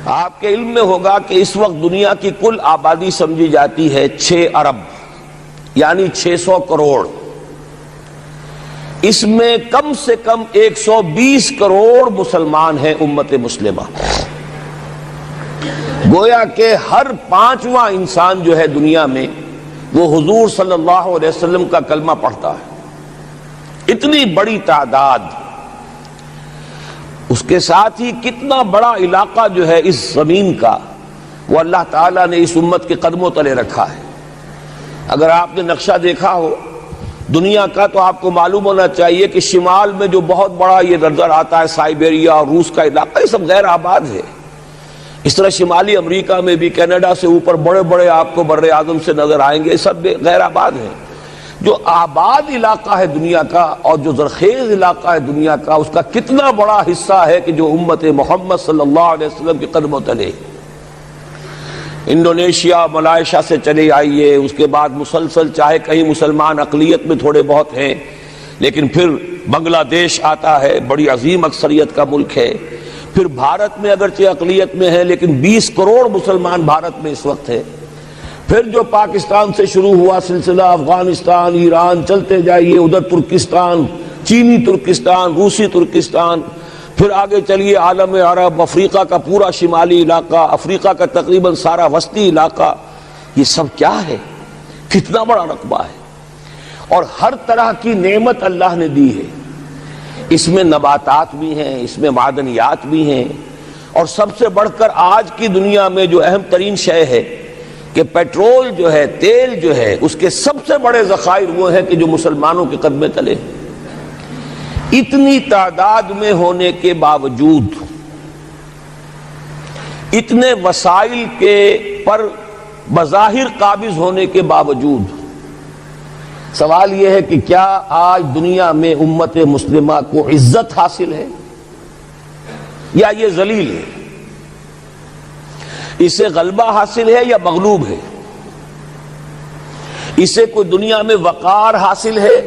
آپ کے علم میں ہوگا کہ اس وقت دنیا کی کل آبادی سمجھی جاتی ہے 6 ارب یعنی 600 کروڑ. اس میں کم سے کم 120 کروڑ مسلمان ہیں امت مسلمہ. گویا کہ ہر 5واں انسان جو ہے دنیا میں وہ حضور صلی اللہ علیہ وسلم کا کلمہ پڑھتا ہے. اتنی بڑی تعداد. اس کے ساتھ ہی کتنا بڑا علاقہ جو ہے اس زمین کا وہ اللہ تعالیٰ نے اس امت کے قدموں تلے رکھا ہے. اگر آپ نے نقشہ دیکھا ہو دنیا کا تو آپ کو معلوم ہونا چاہیے کہ شمال میں جو بہت بڑا یہ نظر آتا ہے سائبیریا اور روس کا علاقہ یہ سب غیر آباد ہے. اس طرح شمالی امریکہ میں بھی کینیڈا سے اوپر بڑے بڑے آپ کو بر اعظم سے نظر آئیں گے سب غیر آباد ہیں. جو آباد علاقہ ہے دنیا کا اور جو زرخیز علاقہ ہے دنیا کا اس کا کتنا بڑا حصہ ہے کہ جو امت محمد صلی اللہ علیہ وسلم کے قدموں تلے. انڈونیشیا ملائیشیا سے چلے آئیے اس کے بعد مسلسل چاہے کہیں مسلمان اقلیت میں تھوڑے بہت ہیں لیکن پھر بنگلہ دیش آتا ہے بڑی عظیم اکثریت کا ملک ہے. پھر بھارت میں اگرچہ اقلیت میں ہے لیکن 20 کروڑ مسلمان بھارت میں اس وقت ہے. پھر جو پاکستان سے شروع ہوا سلسلہ افغانستان ایران چلتے جائیے ادھر ترکستان چینی ترکستان روسی ترکستان پھر آگے چلیے عالم عرب افریقہ کا پورا شمالی علاقہ افریقہ کا تقریباً سارا وسطی علاقہ. یہ سب کیا ہے کتنا بڑا رقبہ ہے اور ہر طرح کی نعمت اللہ نے دی ہے. اس میں نباتات بھی ہیں اس میں معدنیات بھی ہیں اور سب سے بڑھ کر آج کی دنیا میں جو اہم ترین شے ہے کہ پیٹرول جو ہے تیل جو ہے اس کے سب سے بڑے ذخائر وہ ہیں کہ جو مسلمانوں کے قدمے تلے. اتنی تعداد میں ہونے کے باوجود اتنے وسائل کے پر بظاہر قابض ہونے کے باوجود سوال یہ ہے کہ کیا آج دنیا میں امت مسلمہ کو عزت حاصل ہے یا یہ ذلیل ہے؟ اسے غلبہ حاصل ہے یا مغلوب ہے؟ اسے کوئی دنیا میں وقار حاصل ہے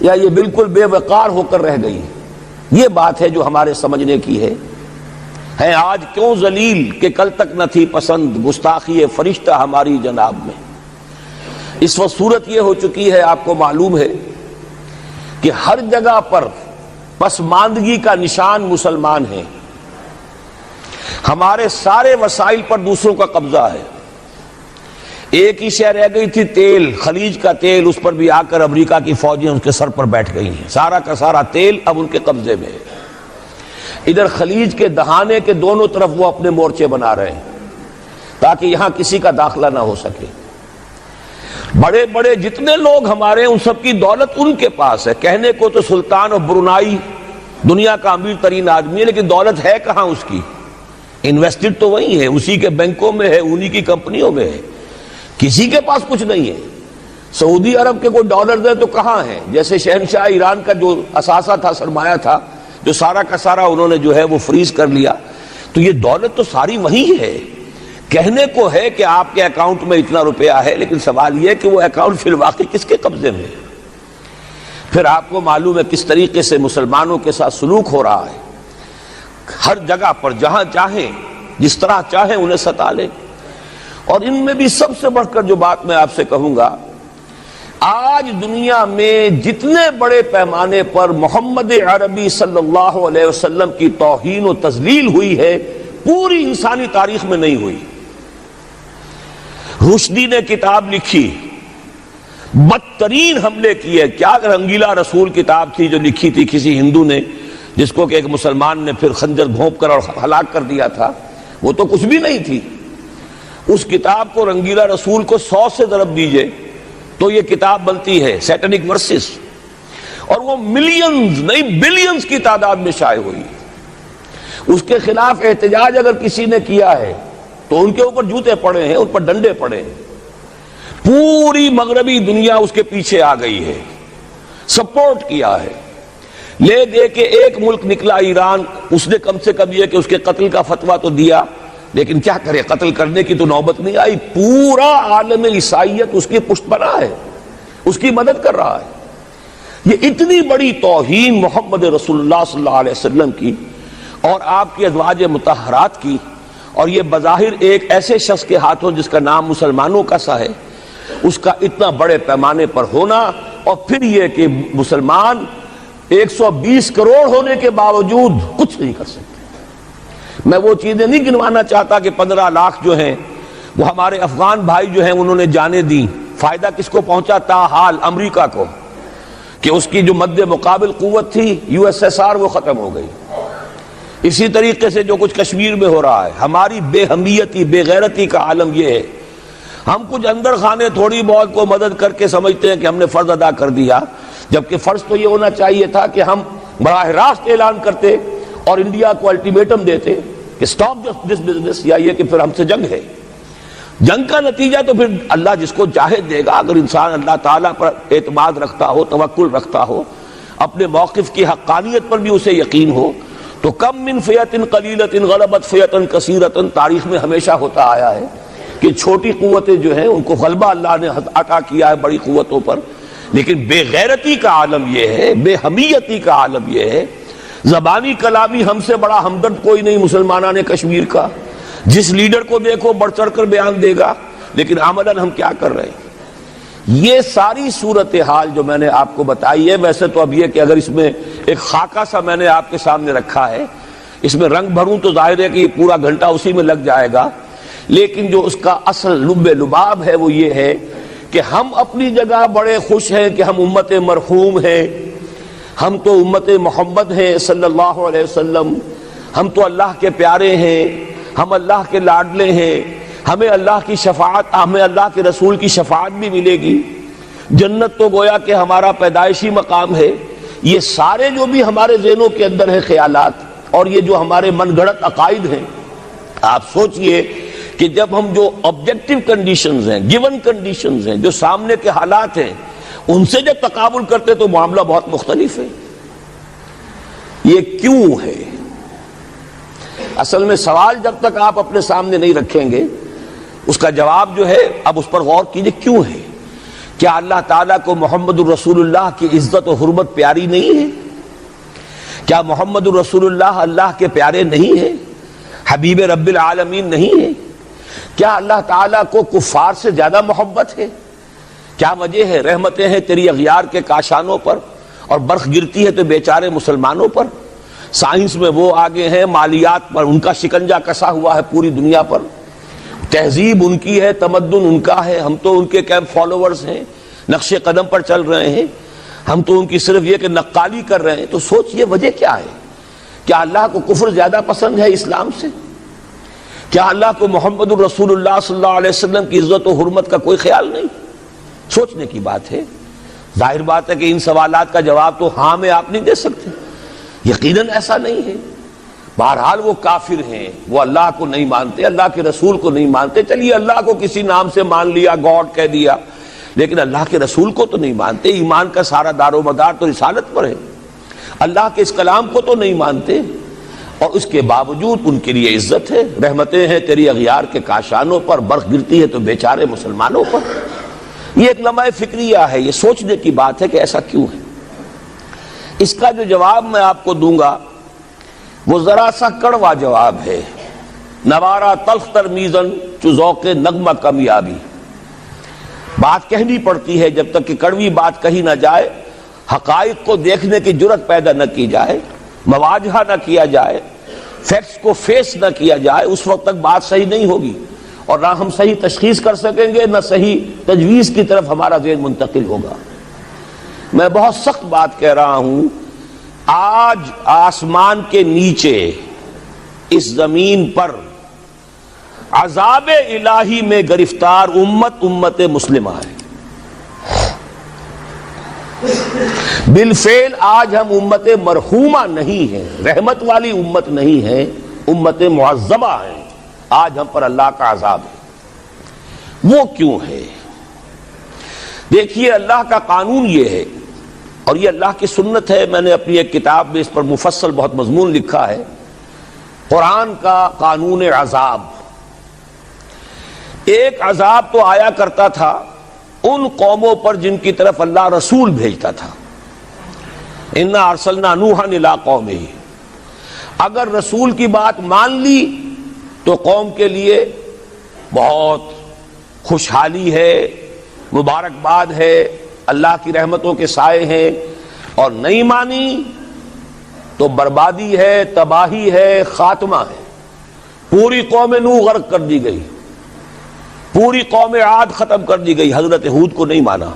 یا یہ بالکل بے وقار ہو کر رہ گئی؟ یہ بات ہے جو ہمارے سمجھنے کی ہے آج کیوں ذلیل کہ کل تک نہ تھی پسند گستاخی فرشتہ ہماری جناب میں. اس وقت صورت یہ ہو چکی ہے آپ کو معلوم ہے کہ ہر جگہ پر پسماندگی کا نشان مسلمان ہیں. ہمارے سارے وسائل پر دوسروں کا قبضہ ہے. ایک ہی شے رہ گئی تھی تیل خلیج کا تیل اس پر بھی آ کر امریکہ کی فوجیں ان کے سر پر بیٹھ گئی ہیں. سارا کا سارا تیل اب ان کے قبضے میں ہے. ادھر خلیج کے دہانے کے دونوں طرف وہ اپنے مورچے بنا رہے ہیں تاکہ یہاں کسی کا داخلہ نہ ہو سکے. بڑے بڑے جتنے لوگ ہمارے ان سب کی دولت ان کے پاس ہے. کہنے کو تو سلطان آف برونائی دنیا کا امیر ترین آدمی ہے لیکن دولت ہے کہاں اس کی؟ انویسٹڈ تو وہی ہے اسی کے بینکوں میں ہے انہی کی کمپنیوں میں ہے. کسی کے پاس کچھ نہیں ہے. سعودی عرب کے کوئی ڈالر دے تو کہاں ہے؟ جیسے شہنشاہ ایران کا جو اثاثہ تھا سرمایہ تھا جو سارا کا سارا انہوں نے جو ہے وہ فریز کر لیا. تو یہ دولت تو ساری وہی ہے. کہنے کو ہے کہ آپ کے اکاؤنٹ میں اتنا روپیہ ہے لیکن سوال یہ ہے کہ وہ اکاؤنٹ فی الواقع کس کے قبضے میں ہے؟ پھر آپ کو معلوم ہے کس طریقے سے مسلمانوں کے ساتھ سلوک ہو رہا ہے. ہر جگہ پر جہاں چاہیں جس طرح چاہیں انہیں ستا لیں. اور ان میں بھی سب سے بڑھ کر جو بات میں آپ سے کہوں گا آج دنیا میں جتنے بڑے پیمانے پر محمد عربی صلی اللہ علیہ وسلم کی توہین و تذلیل ہوئی ہے پوری انسانی تاریخ میں نہیں ہوئی. رشدی نے کتاب لکھی بدترین حملے کیے. کیا رنگیلا رسول کتاب تھی جو لکھی تھی کسی ہندو نے جس کو کہ ایک مسلمان نے پھر خنجر گھونپ کر اور ہلاک کر دیا تھا. وہ تو کچھ بھی نہیں تھی. اس کتاب کو رنگیلا رسول کو 100 سے ضرب دیجئے تو یہ کتاب بنتی ہے سیٹنک ورسز اور وہ ملینز نہیں بلینز کی تعداد میں شائع ہوئی. اس کے خلاف احتجاج اگر کسی نے کیا ہے تو ان کے اوپر جوتے پڑے ہیں ان پر ڈنڈے پڑے ہیں. پوری مغربی دنیا اس کے پیچھے آ گئی ہے سپورٹ کیا ہے. لے دے کے ایک ملک نکلا ایران اس نے کم سے کم یہ کہ اس کے قتل کا فتویٰ تو دیا لیکن کیا کرے قتل کرنے کی تو نوبت نہیں آئی. پورا عالم عیسائیت اس کی پشت بنا ہے اس کی مدد کر رہا ہے. یہ اتنی بڑی توہین محمد رسول اللہ صلی اللہ علیہ وسلم کی اور آپ کی ازواج مطہرات کی اور یہ بظاہر ایک ایسے شخص کے ہاتھوں جس کا نام مسلمانوں کا سا ہے، اس کا اتنا بڑے پیمانے پر ہونا، اور پھر یہ کہ مسلمان 120 کروڑ ہونے کے باوجود کچھ نہیں کر سکتے۔ میں وہ چیزیں نہیں گنوانا چاہتا کہ 15 لاکھ جو ہیں وہ ہمارے افغان بھائی جو ہیں انہوں نے جانیں دی، فائدہ کس کو پہنچا؟ تاحال امریکہ کو، کہ اس کی جو مد مقابل قوت تھی USSR وہ ختم ہو گئی۔ اسی طریقے سے جو کچھ کشمیر میں ہو رہا ہے، ہماری بے ہمیتی، بے غیرتی کا عالم یہ ہے، ہم کچھ اندر خانے تھوڑی بہت کو مدد کر کے سمجھتے ہیں کہ ہم نے فرض ادا کر دیا، جبکہ فرض تو یہ ہونا چاہیے تھا کہ ہم براہ راست اعلان کرتے اور انڈیا کو الٹیمیٹم دیتے کہ سٹاپ دس بزنس، یا یہ کہ پھر ہم سے جنگ ہے۔ جنگ کا نتیجہ تو پھر اللہ جس کو چاہے دے گا، اگر انسان اللہ تعالیٰ پر اعتماد رکھتا ہو، توکل رکھتا ہو، اپنے موقف کی حقانیت پر بھی اسے یقین ہو، تو کم من فیۃ قلیلۃ غلبت فیۃ کثیرۃ، تاریخ میں ہمیشہ ہوتا آیا ہے کہ چھوٹی قوتیں جو ہیں ان کو غلبہ اللہ نے عطا کیا ہے بڑی قوتوں پر، لیکن بے غیرتی کا عالم یہ ہے، بے حمیتی کا عالم یہ ہے، زبانی کلامی ہم سے بڑا ہمدرد کوئی نہیں مسلمانان کشمیر کا، جس لیڈر کو دیکھو بڑھ چڑھ کر بیان دے گا، لیکن عملاً ہم کیا کر رہے ہیں؟ یہ ساری صورتحال جو میں نے آپ کو بتائی ہے، ویسے تو اب یہ کہ اگر اس میں ایک خاکہ سا میں نے آپ کے سامنے رکھا ہے، اس میں رنگ بھروں تو ظاہر ہے کہ یہ پورا گھنٹہ اسی میں لگ جائے گا، لیکن جو اس کا اصل لب لباب ہے وہ یہ ہے کہ ہم اپنی جگہ بڑے خوش ہیں کہ ہم امت مرحوم ہیں، ہم تو امت محمد ہیں صلی اللہ علیہ وسلم، ہم تو اللہ کے پیارے ہیں، ہم اللہ کے لاڈلے ہیں، ہمیں اللہ کی شفاعت، ہمیں اللہ کے رسول کی شفاعت بھی ملے گی، جنت تو گویا کہ ہمارا پیدائشی مقام ہے۔ یہ سارے جو بھی ہمارے ذہنوں کے اندر ہیں خیالات، اور یہ جو ہمارے من گھڑت عقائد ہیں، آپ سوچئے کہ جب ہم جو آبجیکٹیو کنڈیشنز ہیں، گیون کنڈیشنز ہیں، جو سامنے کے حالات ہیں، ان سے جب تقابل کرتے تو معاملہ بہت مختلف ہے۔ یہ کیوں ہے؟ اصل میں سوال جب تک آپ اپنے سامنے نہیں رکھیں گے اس کا جواب جو ہے، اب اس پر غور کیجئے کیوں ہے؟ کیا اللہ تعالیٰ کو محمد الرسول اللہ کی عزت و حرمت پیاری نہیں ہے؟ کیا محمد الرسول اللہ اللہ کے پیارے نہیں ہیں، حبیب رب العالمین نہیں ہے؟ کیا اللہ تعالیٰ کو کفار سے زیادہ محبت ہے؟ کیا وجہ ہے؟ رحمتیں ہیں تیری اغیار کے کاشانوں پر، اور برف گرتی ہے تو بیچارے مسلمانوں پر۔ سائنس میں وہ آگے ہیں، مالیات پر ان کا شکنجہ کسا ہوا ہے پوری دنیا پر، تہذیب ان کی ہے، تمدن ان کا ہے، ہم تو ان کے کیمپ فالوورز ہیں، نقش قدم پر چل رہے ہیں، ہم تو ان کی صرف یہ کہ نقالی کر رہے ہیں۔ تو سوچئے وجہ کیا ہے؟ کیا اللہ کو کفر زیادہ پسند ہے اسلام سے؟ کیا اللہ کو محمد الرسول اللہ صلی اللہ علیہ وسلم کی عزت و حرمت کا کوئی خیال نہیں؟ سوچنے کی بات ہے۔ ظاہر بات ہے کہ ان سوالات کا جواب تو ہاں میں آپ نہیں دے سکتے، یقیناً ایسا نہیں ہے۔ بہرحال وہ کافر ہیں، وہ اللہ کو نہیں مانتے، اللہ کے رسول کو نہیں مانتے، چلیے اللہ کو کسی نام سے مان لیا، گاڈ کہہ دیا، لیکن اللہ کے رسول کو تو نہیں مانتے۔ ایمان کا سارا دار و مدار تو رسالت پر ہے، اللہ کے اس کلام کو تو نہیں مانتے، اور اس کے باوجود ان کے لیے عزت ہے، رحمتیں ہیں تیری اغیار کے کاشانوں پر، برف گرتی ہے تو بیچارے مسلمانوں پر۔ یہ ایک لمحہ فکریہ ہے، یہ سوچنے کی بات ہے کہ ایسا کیوں ہے۔ اس کا جو جواب میں آپ کو دوں گا وہ ذرا سا کڑوا جواب ہے، نوارا تلخ ترمیزن چو ذوق نغمہ کمیابی۔ بات کہنی پڑتی ہے، جب تک کہ کڑوی بات کہی نہ جائے، حقائق کو دیکھنے کی جرت پیدا نہ کی جائے، مواجہہ نہ کیا جائے، فیکٹس کو فیس نہ کیا جائے، اس وقت تک بات صحیح نہیں ہوگی، اور نہ ہم صحیح تشخیص کر سکیں گے، نہ صحیح تجویز کی طرف ہمارا ذہن منتقل ہوگا۔ میں بہت سخت بات کہہ رہا ہوں، آج آسمان کے نیچے اس زمین پر عذاب الہی میں گرفتار امت مسلمہ ہے۔ بالفعل آج ہم امت مرحومہ نہیں ہیں، رحمت والی امت نہیں ہے، امت معذبہ ہیں، آج ہم پر اللہ کا عذاب ہے۔ وہ کیوں ہے؟ دیکھیے اللہ کا قانون یہ ہے، اور یہ اللہ کی سنت ہے، میں نے اپنی ایک کتاب میں اس پر مفصل بہت مضمون لکھا ہے، قرآن کا قانون عذاب۔ ایک عذاب تو آیا کرتا تھا ان قوموں پر جن کی طرف اللہ رسول بھیجتا تھا، انا ارسلنا نوحا الی قومہ، اگر رسول کی بات مان لی تو قوم کے لیے بہت خوشحالی ہے، مبارکباد ہے، اللہ کی رحمتوں کے سائے ہیں، اور نہیں مانی تو بربادی ہے، تباہی ہے، خاتمہ ہے۔ پوری قوم نوح غرق کر دی گئی، پوری قوم عاد ختم کر دی گئی، حضرت ہود کو نہیں مانا۔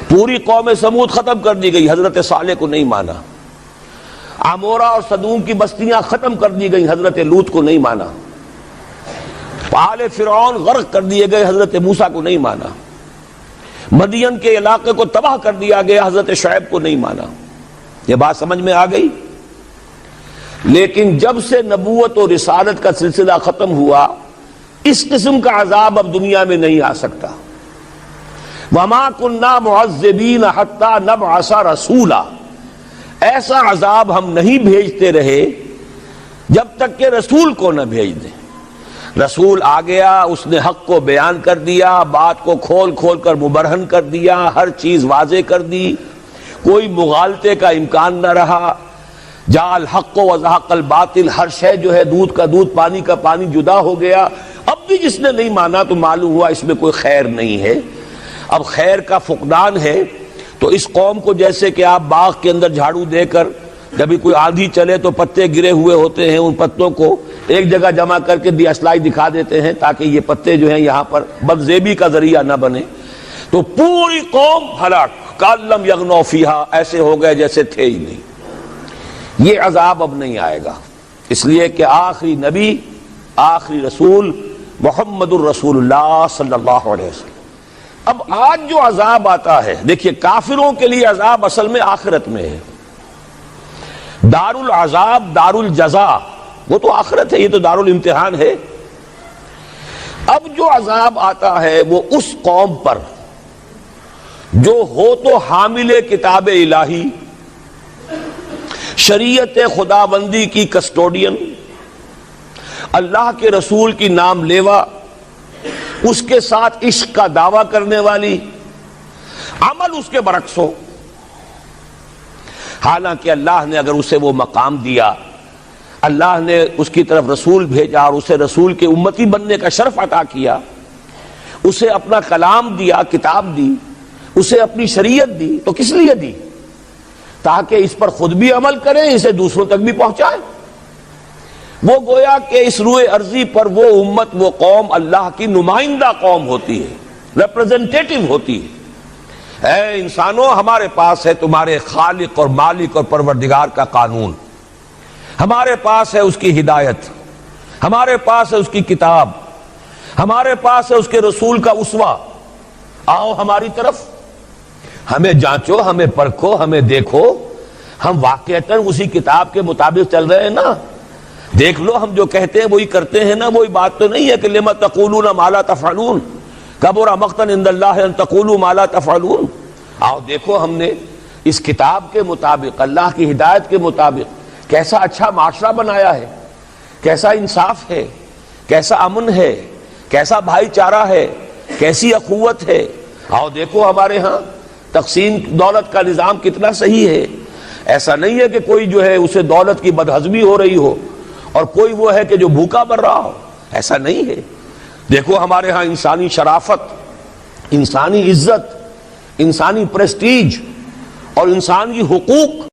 پوری قوم سمود ختم کر دی گئی، حضرت صالح کو نہیں مانا۔ عمورہ اور صدوم کی بستیاں ختم کر دی گئی، حضرت لوط کو نہیں مانا۔ آل فرعون غرق کر دیے گئے، حضرت موسیٰ کو نہیں مانا۔ مدین کے علاقے کو تباہ کر دیا گیا، حضرت شعیب کو نہیں مانا۔ یہ بات سمجھ میں آ گئی؟ لیکن جب سے نبوت اور رسالت کا سلسلہ ختم ہوا، اس قسم کا عذاب اب دنیا میں نہیں آ سکتا۔ وَمَا كُنَّا مُعَذِّبِينَ حَتَّى نَبْعَثَ رَسُولًا، ایسا عذاب ہم نہیں بھیجتے رہے جب تک کہ رسول کو نہ بھیج دیں۔ رسول آ گیا، اس نے حق کو بیان کر دیا، بات کو کھول کھول کر مبرہن کر دیا، ہر چیز واضح کر دی، کوئی مغالطے کا امکان نہ رہا۔ جاء الحق وزهق الباطل، ہر شے جو ہے دودھ کا دودھ، پانی کا پانی جدا ہو گیا۔ اب بھی جس نے نہیں مانا تو معلوم ہوا اس میں کوئی خیر نہیں ہے، اب خیر کا فقدان ہے۔ تو اس قوم کو جیسے کہ آپ باغ کے اندر جھاڑو دے کر جب کوئی آندھی چلے تو پتے گرے ہوئے ہوتے ہیں، ان پتوں کو ایک جگہ جمع کر کے دیاسلائی دکھا دیتے ہیں تاکہ یہ پتے جو ہیں یہاں پر بدزیبی کا ذریعہ نہ بنے، تو پوری قوم ہلاک، کَأَن لَّمْ يَغْنَوْا فِيهَا، ایسے ہو گئے جیسے تھے ہی نہیں۔ یہ عذاب اب نہیں آئے گا، اس لیے کہ آخری نبی، آخری رسول محمد الرسول اللہ صلی اللہ علیہ وسلم۔ اب آج جو عذاب آتا ہے، دیکھیے کافروں کے لیے عذاب اصل میں آخرت میں ہے۔ دار العذاب، دار الجزا، وہ تو آخرت ہے، یہ تو دار الامتحان ہے۔ اب جو عذاب آتا ہے وہ اس قوم پر جو ہو تو حامل کتاب الہی، شریعت خداوندی کی کسٹوڈین، اللہ کے رسول کی نام لیوا، اس کے ساتھ عشق کا دعویٰ کرنے والی، عمل اس کے برعکس ہو۔ حالانکہ اللہ نے اگر اسے وہ مقام دیا، اللہ نے اس کی طرف رسول بھیجا اور اسے رسول کے امتی بننے کا شرف عطا کیا، اسے اپنا کلام دیا، کتاب دی، اسے اپنی شریعت دی، تو کس لیے دی؟ تاکہ اس پر خود بھی عمل کریں، اسے دوسروں تک بھی پہنچائیں۔ وہ گویا کہ اس روئے ارضی پر وہ امت، وہ قوم اللہ کی نمائندہ قوم ہوتی ہے، ریپرزنٹیٹو ہوتی ہے۔ اے انسانوں، ہمارے پاس ہے تمہارے خالق اور مالک اور پروردگار کا قانون، ہمارے پاس ہے اس کی ہدایت، ہمارے پاس ہے اس کی کتاب، ہمارے پاس ہے اس کے رسول کا اسوہ۔ آؤ ہماری طرف، ہمیں جانچو، ہمیں پرکھو، ہمیں دیکھو، ہم واقعتاً اسی کتاب کے مطابق چل رہے ہیں نا؟ دیکھ لو ہم جو کہتے ہیں وہی کرتے ہیں نا؟ وہی بات تو نہیں ہے کہ لما تقولون ما لا تفعلون، کبر مقتا عند اللہ ان تقولوا ما لا تفعلون۔ آؤ دیکھو ہم نے اس کتاب کے مطابق، اللہ کی ہدایت کے مطابق کیسا اچھا معاشرہ بنایا ہے، کیسا انصاف ہے، کیسا امن ہے، کیسا بھائی چارہ ہے، کیسی اخوت ہے۔ آؤ دیکھو ہمارے ہاں تقسیم دولت کا نظام کتنا صحیح ہے۔ ایسا نہیں ہے کہ کوئی جو ہے اسے دولت کی بدہضمی ہو رہی ہو اور کوئی وہ ہے کہ جو بھوکا مر رہا ہو، ایسا نہیں ہے۔ دیکھو ہمارے ہاں انسانی شرافت، انسانی عزت، انسانی پریسٹیج اور انسانی حقوق